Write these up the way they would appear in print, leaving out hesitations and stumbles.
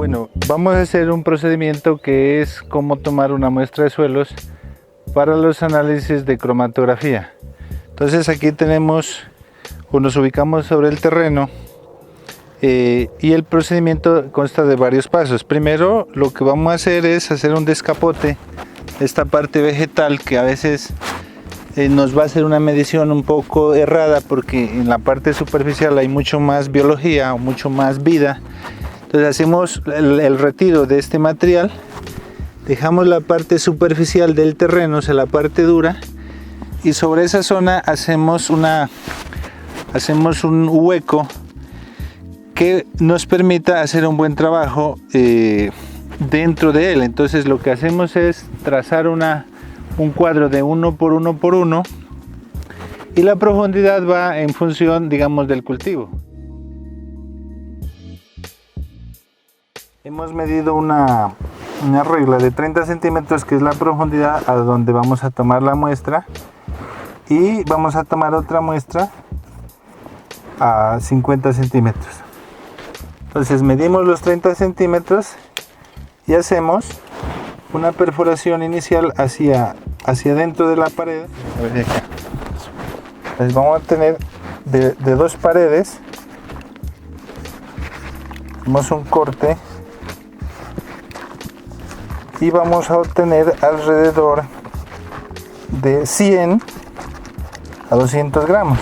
Bueno, vamos a hacer un procedimiento que es cómo tomar una muestra de suelos para los análisis de cromatografía. Entonces aquí tenemos, o nos ubicamos sobre el terreno y el procedimiento consta de varios pasos. Primero lo que vamos a hacer es hacer un descapote de esta parte vegetal que a veces nos va a hacer una medición un poco errada porque en la parte superficial hay mucho más biología o mucho más vida. Entonces hacemos el retiro de este material, dejamos la parte superficial del terreno, o sea la parte dura, y sobre esa zona hacemos un hueco que nos permita hacer un buen trabajo dentro de él. Entonces lo que hacemos es trazar un cuadro de 1 por 1 por 1 y la profundidad va en función, digamos, del cultivo. Hemos medido una regla de 30 centímetros que es la profundidad a donde vamos a tomar la muestra, y vamos a tomar otra muestra a 50 centímetros. Entonces medimos los 30 centímetros y hacemos una perforación inicial hacia dentro de la pared. A ver acá. Entonces vamos a tener de dos paredes, hacemos un corte y vamos a obtener alrededor de 100 a 200 gramos.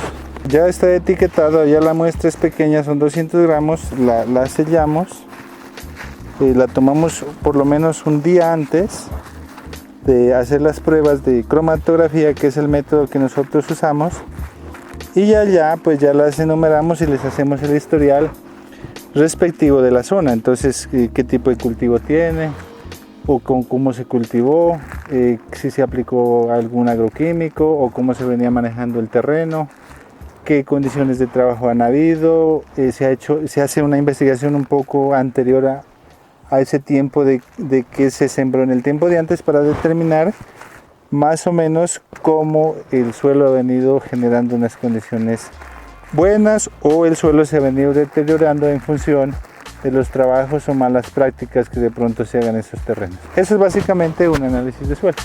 Ya está etiquetado, ya la muestra es pequeña, son 200 gramos, la sellamos, la tomamos por lo menos un día antes de hacer las pruebas de cromatografía, que es el método que nosotros usamos, y ya las enumeramos y les hacemos el historial respectivo de la zona. Entonces, qué tipo de cultivo tiene, o cómo se cultivó, si se aplicó algún agroquímico o cómo se venía manejando el terreno, qué condiciones de trabajo han habido, se hace una investigación un poco anterior a ese tiempo de que se sembró en el tiempo de antes para determinar más o menos cómo el suelo ha venido generando unas condiciones buenas o el suelo se ha venido deteriorando en función de los trabajos o malas prácticas que de pronto se hagan en esos terrenos. Eso es básicamente un análisis de suelo.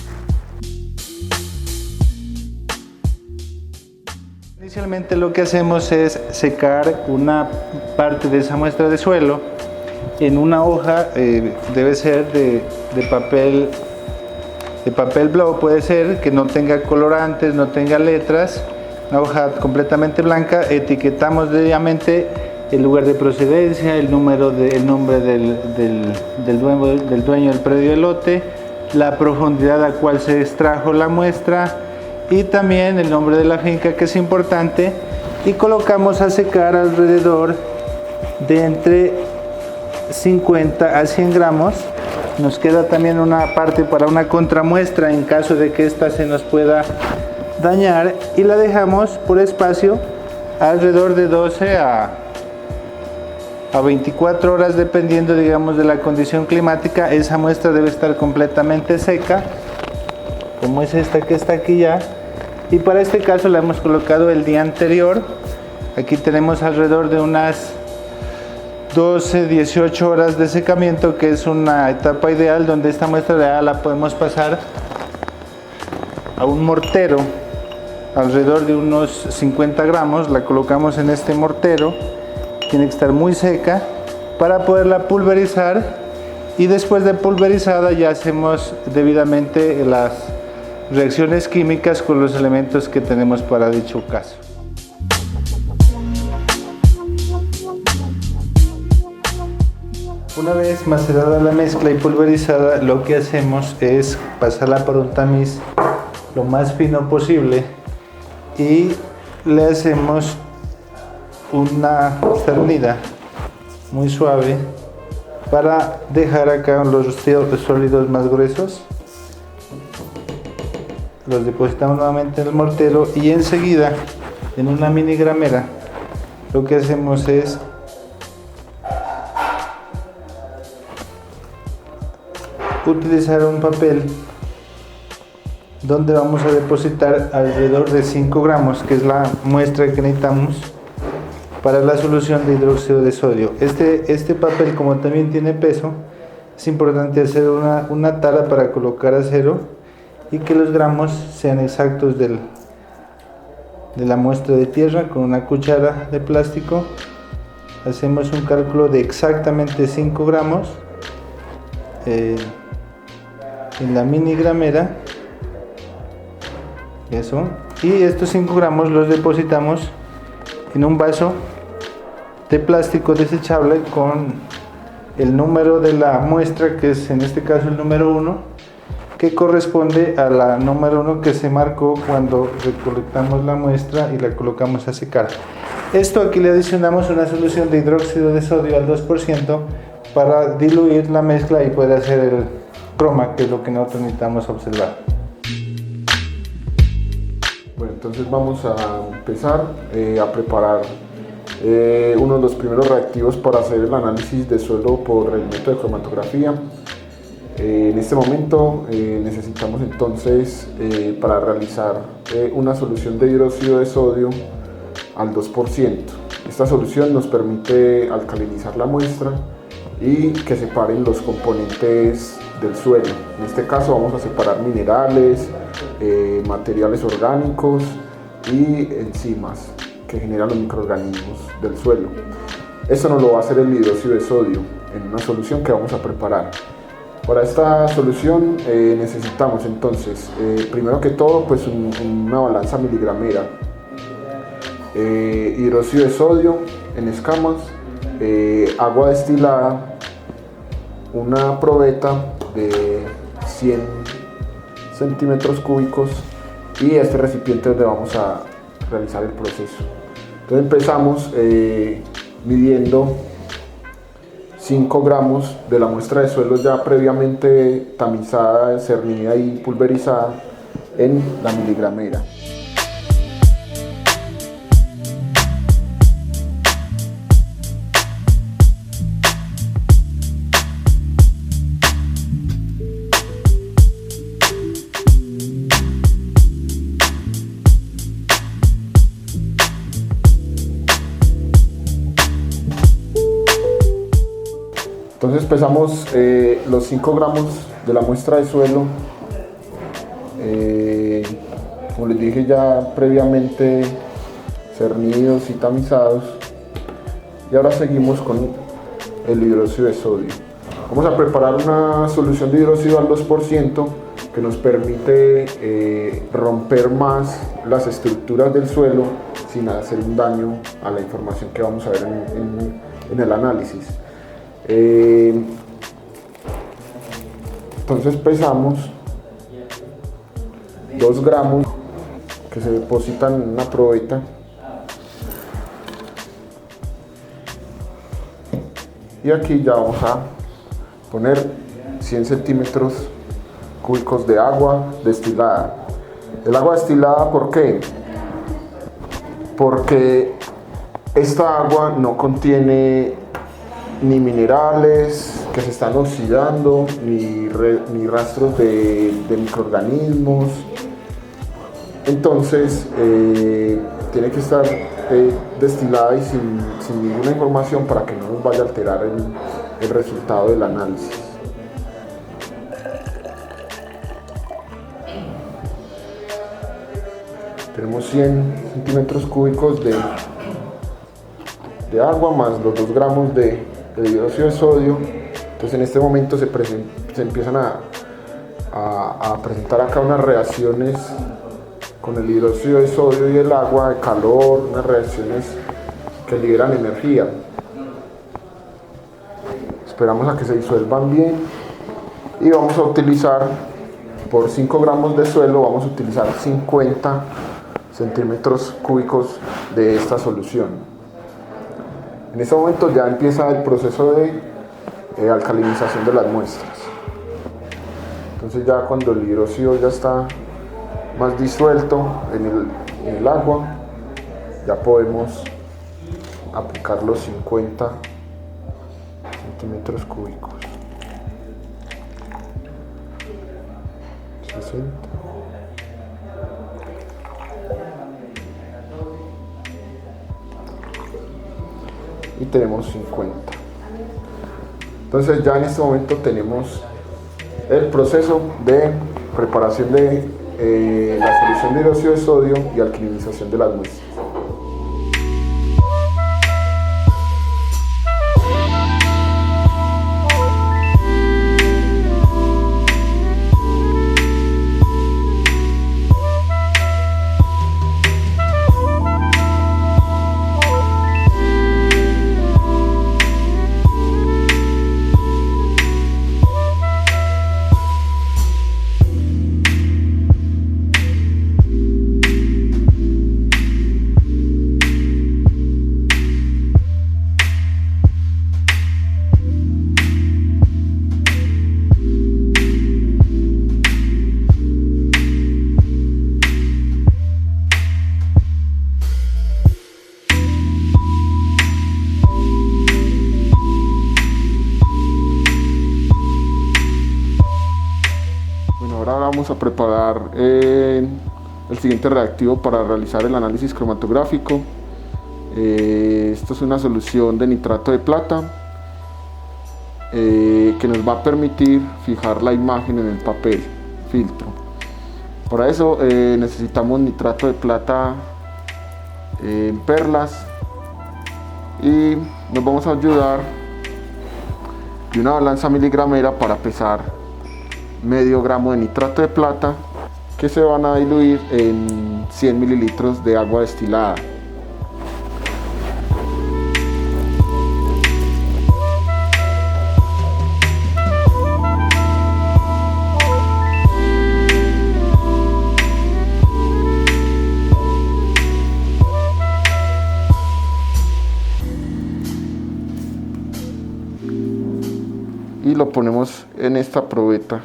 Inicialmente lo que hacemos es secar una parte de esa muestra de suelo en una hoja, debe ser de papel blog, puede ser, que no tenga colorantes, no tenga letras, una hoja completamente blanca. Etiquetamos debidamente el lugar de procedencia, el nombre del dueño del predio de lote, la profundidad a cual se extrajo la muestra y también el nombre de la finca, que es importante, y colocamos a secar alrededor de entre 50 a 100 gramos. Nos queda también una parte para una contramuestra en caso de que ésta se nos pueda dañar, y la dejamos por espacio alrededor de 12 a 24 horas dependiendo, digamos, de la condición climática. Esa muestra debe estar completamente seca, como es esta que está aquí ya, y para este caso la hemos colocado el día anterior. Aquí tenemos alrededor de unas 12-18 horas de secamiento, que es una etapa ideal donde esta muestra ya la podemos pasar a un mortero, alrededor de unos 50 gramos, la colocamos en este mortero. Tiene que estar muy seca para poderla pulverizar, y después de pulverizada ya hacemos debidamente las reacciones químicas con los elementos que tenemos para dicho caso. Una vez macerada la mezcla y pulverizada, lo que hacemos es pasarla por un tamiz lo más fino posible y le hacemos una cernida muy suave para dejar acá los sólidos más gruesos. Los depositamos nuevamente en el mortero y enseguida en una mini gramera lo que hacemos es utilizar un papel donde vamos a depositar alrededor de 5 gramos, que es la muestra que necesitamos para la solución de hidróxido de sodio. Este papel, como también tiene peso, es importante hacer una tala para colocar a cero y que los gramos sean exactos de la muestra de tierra. Con una cuchara de plástico hacemos un cálculo de exactamente 5 gramos en la minigramera, eso, y estos 5 gramos los depositamos en un vaso de plástico desechable con el número de la muestra, que es en este caso el número 1, que corresponde a la número 1 que se marcó cuando recolectamos la muestra y la colocamos a secar. Esto aquí le adicionamos una solución de hidróxido de sodio al 2% para diluir la mezcla y poder hacer el croma, que es lo que nosotros necesitamos observar. Bueno, entonces vamos a empezar a preparar uno de los primeros reactivos para hacer el análisis de suelo por el método de cromatografía. En este momento necesitamos entonces para realizar una solución de hidróxido de sodio al 2%. Esta solución nos permite alcalinizar la muestra y que separen los componentes del suelo. En este caso vamos a separar minerales, materiales orgánicos y enzimas que generan los microorganismos del suelo. Esto nos lo va a hacer el hidróxido de sodio en una solución que vamos a preparar. Para esta solución necesitamos entonces, primero que todo, pues una balanza miligramera, hidróxido de sodio en escamas, agua destilada, una probeta de 100 centímetros cúbicos y este recipiente donde vamos a realizar el proceso. Entonces empezamos midiendo 5 gramos de la muestra de suelo ya previamente tamizada, cernida y pulverizada en la miligramera. Entonces pesamos los 5 gramos de la muestra de suelo, como les dije, ya previamente cernidos y tamizados, y ahora seguimos con el hidróxido de sodio. Vamos a preparar una solución de hidróxido al 2% que nos permite romper más las estructuras del suelo sin hacer un daño a la información que vamos a ver en el análisis. Entonces pesamos 2 gramos que se depositan en una probeta y aquí ya vamos a poner 100 centímetros cúbicos de agua destilada. El agua destilada, ¿por qué? Porque esta agua no contiene ni minerales que se están oxidando, ni rastros de microorganismos. Entonces tiene que estar destilada y sin ninguna información para que no nos vaya a alterar el resultado del análisis. Tenemos 100 centímetros cúbicos de agua más los 2 gramos de hidróxido de sodio. Entonces en este momento se empiezan a presentar acá unas reacciones con el hidróxido de sodio y el agua, de calor, unas reacciones que liberan energía. Esperamos a que se disuelvan bien y vamos a utilizar, por 5 gramos de suelo, vamos a utilizar 50 centímetros cúbicos de esta solución. En este momento ya empieza el proceso de alcalinización de las muestras. Entonces ya cuando el hidróxido ya está más disuelto en el agua, ya podemos aplicar los 50 centímetros cúbicos. 60. y tenemos 50. Entonces ya en este momento tenemos el proceso de preparación de la solución de hidróxido de sodio y alquilinización de las muestras. Ahora vamos a preparar el siguiente reactivo para realizar el análisis cromatográfico. Esto es una solución de nitrato de plata que nos va a permitir fijar la imagen en el papel filtro. Para eso necesitamos nitrato de plata en perlas y nos vamos a ayudar de una balanza miligramera para pesar medio gramo de nitrato de plata que se van a diluir en 100 mililitros de agua destilada. Y lo ponemos en esta probeta.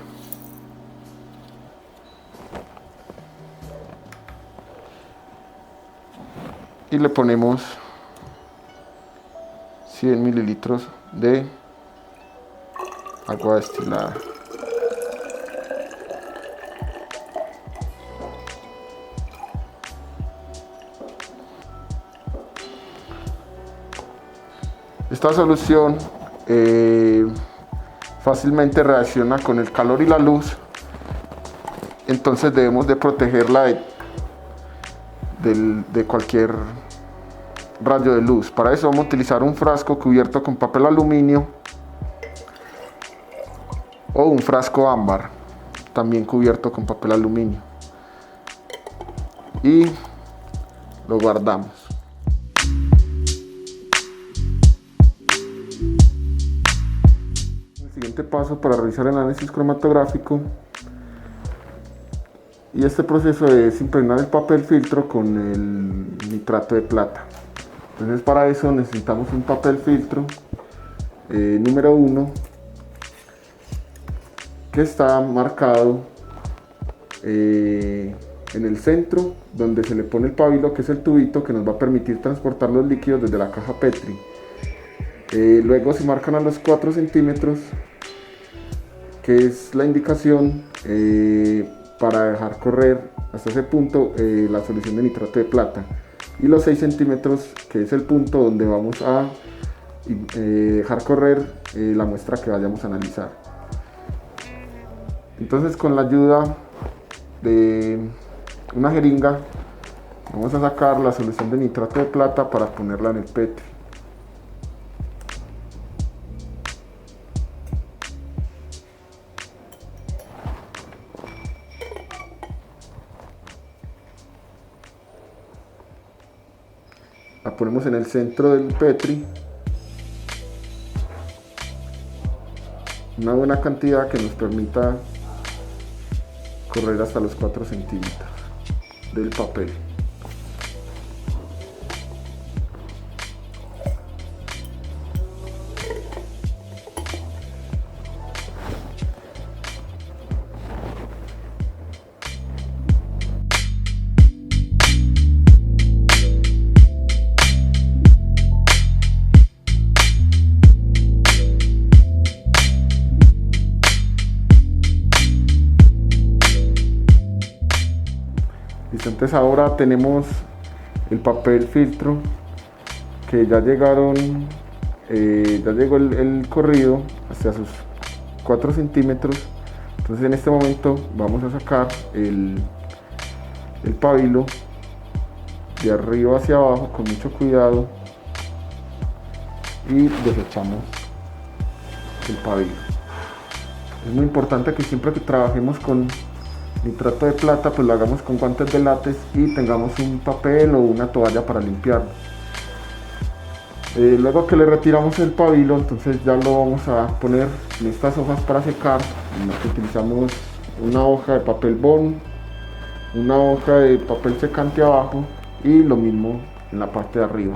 Y le ponemos 100 mililitros de agua destilada. Esta solución fácilmente reacciona con el calor y la luz, entonces debemos de protegerla de cualquier rayo de luz. Para eso vamos a utilizar un frasco cubierto con papel aluminio o un frasco ámbar también cubierto con papel aluminio y lo guardamos. El siguiente paso para realizar el análisis cromatográfico, y este proceso es impregnar el papel filtro con el nitrato de plata. Entonces para eso necesitamos un papel filtro número 1 que está marcado en el centro donde se le pone el pabilo, que es el tubito que nos va a permitir transportar los líquidos desde la caja Petri. Luego se marcan a los 4 centímetros, que es la indicación para dejar correr hasta ese punto la solución de nitrato de plata, y los 6 centímetros, que es el punto donde vamos a dejar correr la muestra que vayamos a analizar. Entonces, con la ayuda de una jeringa vamos a sacar la solución de nitrato de plata para ponerla en el Petri. La ponemos en el centro del Petri, una buena cantidad que nos permita correr hasta los 4 centímetros del papel. Entonces ahora tenemos el papel filtro que ya llegaron ya llegó el corrido hasta sus 4 centímetros. Entonces en este momento vamos a sacar el pabilo de arriba hacia abajo con mucho cuidado y desechamos el pabilo. Es muy importante que siempre que trabajemos con nitrato de plata pues lo hagamos con guantes de látex y tengamos un papel o una toalla para limpiarlo. Luego que le retiramos el pabilo, entonces ya lo vamos a poner en estas hojas para secar, en las que utilizamos una hoja de papel bond, una hoja de papel secante abajo y lo mismo en la parte de arriba,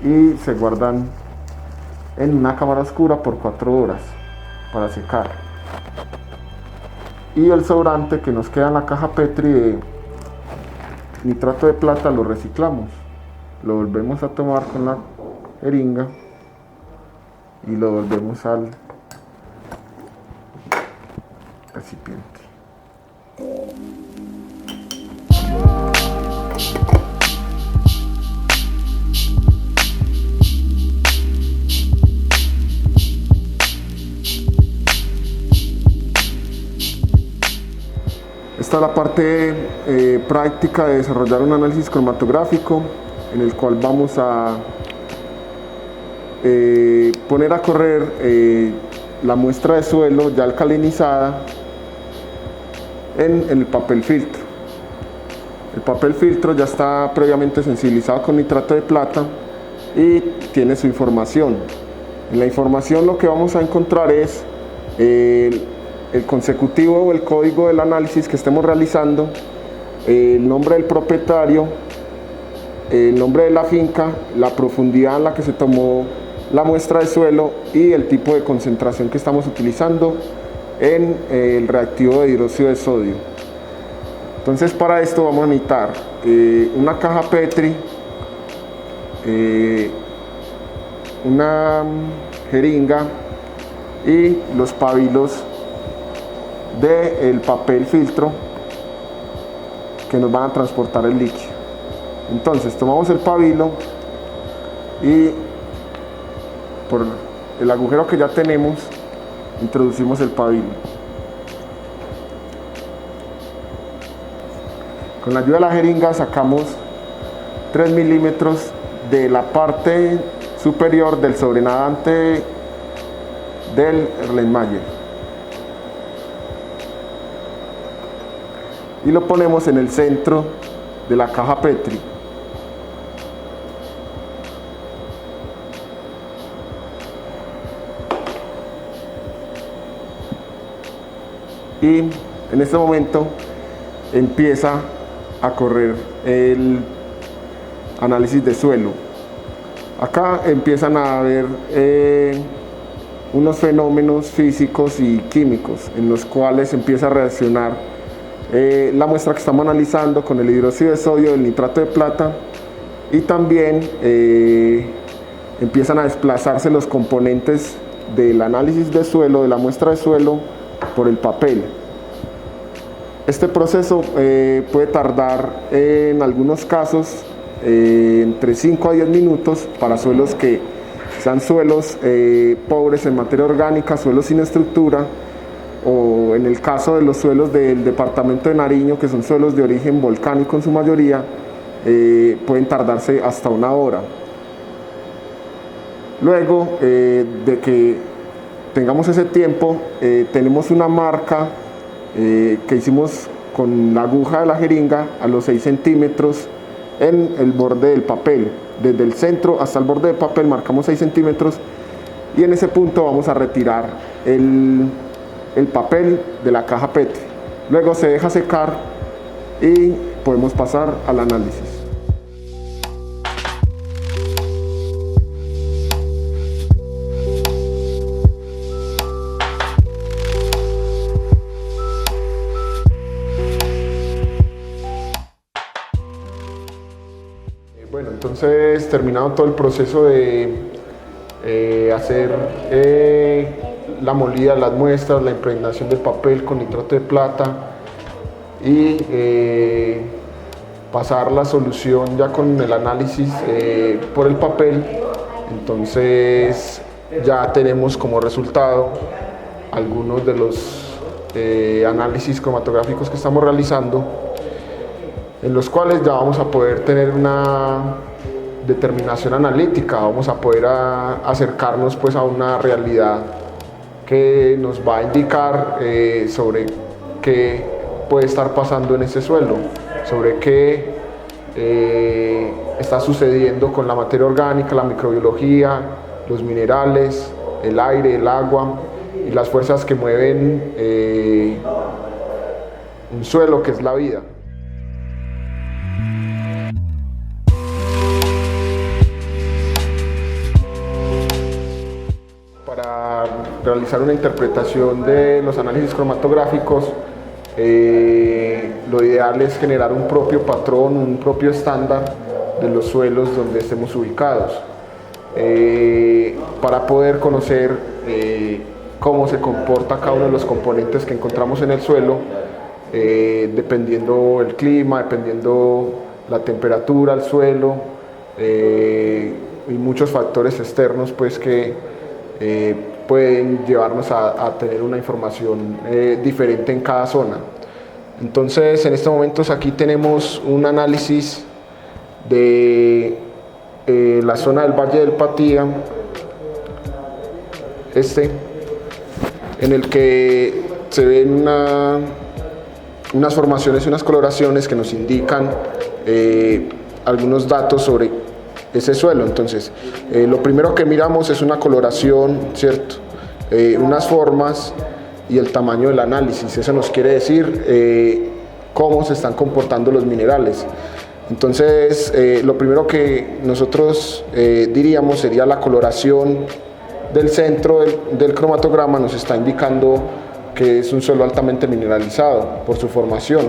y se guardan en una cámara oscura por 4 horas para secar. Y el sobrante que nos queda en la caja Petri de nitrato de plata lo reciclamos, lo volvemos a tomar con la jeringa y lo volvemos al recipiente. Esta es la parte práctica de desarrollar un análisis cromatográfico, en el cual vamos a poner a correr la muestra de suelo ya alcalinizada en el papel filtro. El papel filtro ya está previamente sensibilizado con nitrato de plata y tiene su información. En la información lo que vamos a encontrar es el consecutivo o el código del análisis que estemos realizando, el nombre del propietario, el nombre de la finca, la profundidad en la que se tomó la muestra de suelo y el tipo de concentración que estamos utilizando en el reactivo de hidróxido de sodio. Entonces para esto vamos a necesitar una caja Petri, una jeringa y los pabilos del papel filtro que nos van a transportar el líquido. Entonces tomamos el pabilo y por el agujero que ya tenemos introducimos el pabilo. Con la ayuda de la jeringa sacamos 3 milímetros de la parte superior del sobrenadante del Erlenmeyer y lo ponemos en el centro de la caja Petri. Y en este momento empieza a correr el análisis de suelo. Acá empiezan a haber unos fenómenos físicos y químicos en los cuales empieza a reaccionar la muestra que estamos analizando con el hidróxido de sodio, el nitrato de plata, y también empiezan a desplazarse los componentes del análisis de suelo, de la muestra de suelo, por el papel. Este proceso puede tardar en algunos casos entre 5 a 10 minutos para suelos que sean suelos pobres en materia orgánica, suelos sin estructura, o en el caso de los suelos del departamento de Nariño, que son suelos de origen volcánico en su mayoría, pueden tardarse hasta 1 hora. Luego de que tengamos ese tiempo, tenemos una marca que hicimos con la aguja de la jeringa a los 6 centímetros en el borde del papel. Desde el centro hasta el borde del papel marcamos 6 centímetros y en ese punto vamos a retirar el papel de la caja Petri. Luego se deja secar y podemos pasar al análisis. Bueno, entonces terminado todo el proceso de hacer la molida de las muestras, la impregnación del papel con nitrato de plata y pasar la solución ya con el análisis por el papel, Entonces ya tenemos como resultado algunos de los análisis cromatográficos que estamos realizando, en los cuales ya vamos a poder tener una determinación analítica, vamos a poder acercarnos pues a una realidad que nos va a indicar sobre qué puede estar pasando en ese suelo, sobre qué está sucediendo con la materia orgánica, la microbiología, los minerales, el aire, el agua y las fuerzas que mueven un suelo, que es la vida. Para realizar una interpretación de los análisis cromatográficos, lo ideal es generar un propio patrón, un propio estándar de los suelos donde estemos ubicados, para poder conocer cómo se comporta cada uno de los componentes que encontramos en el suelo, dependiendo el clima, dependiendo la temperatura del suelo y muchos factores externos pues que pueden llevarnos a tener una información diferente en cada zona. Entonces, en estos momentos aquí tenemos un análisis de la zona del Valle del Patía, en el que se ven unas formaciones y unas coloraciones que nos indican algunos datos sobre ese suelo. Entonces, lo primero que miramos es una coloración, ¿cierto? Unas formas y el tamaño del análisis. Eso nos quiere decir cómo se están comportando los minerales. Entonces, lo primero que nosotros diríamos sería la coloración del centro del cromatograma. Nos está indicando que es un suelo altamente mineralizado por su formación.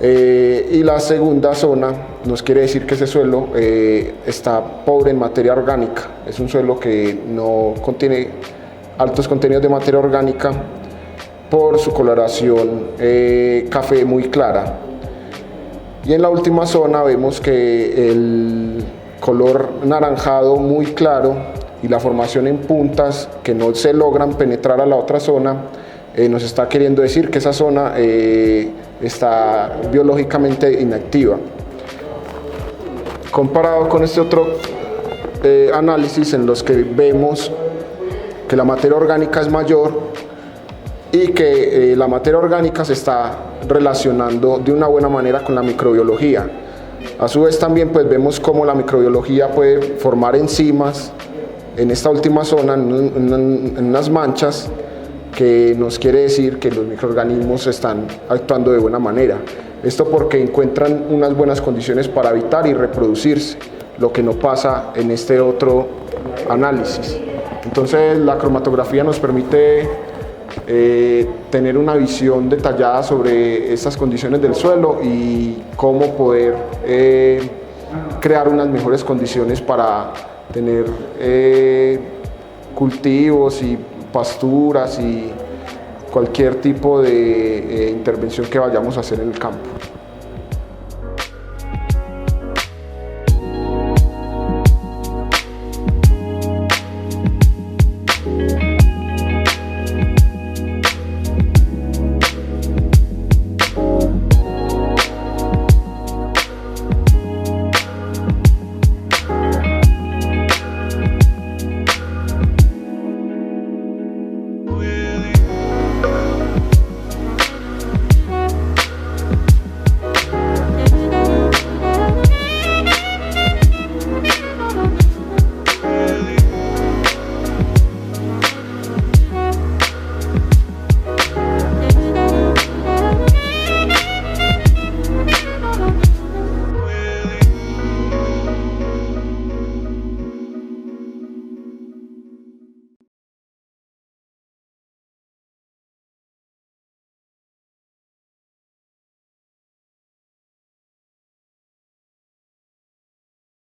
Y la segunda zona nos quiere decir que ese suelo está pobre en materia orgánica. Es un suelo que no contiene altos contenidos de materia orgánica por su coloración café muy clara. Y en la última zona vemos que el color naranjado muy claro y la formación en puntas que no se logran penetrar a la otra zona nos está queriendo decir que esa zona está biológicamente inactiva. Comparado con este otro análisis en los que vemos que la materia orgánica es mayor y que la materia orgánica se está relacionando de una buena manera con la microbiología. A su vez también pues vemos cómo la microbiología puede formar enzimas en esta última zona, en unas manchas, que nos quiere decir que los microorganismos están actuando de buena manera. Esto porque encuentran unas buenas condiciones para habitar y reproducirse, lo que no pasa en este otro análisis. Entonces, la cromatografía nos permite tener una visión detallada sobre estas condiciones del suelo y cómo poder crear unas mejores condiciones para tener cultivos y pasturas y cualquier tipo de intervención que vayamos a hacer en el campo.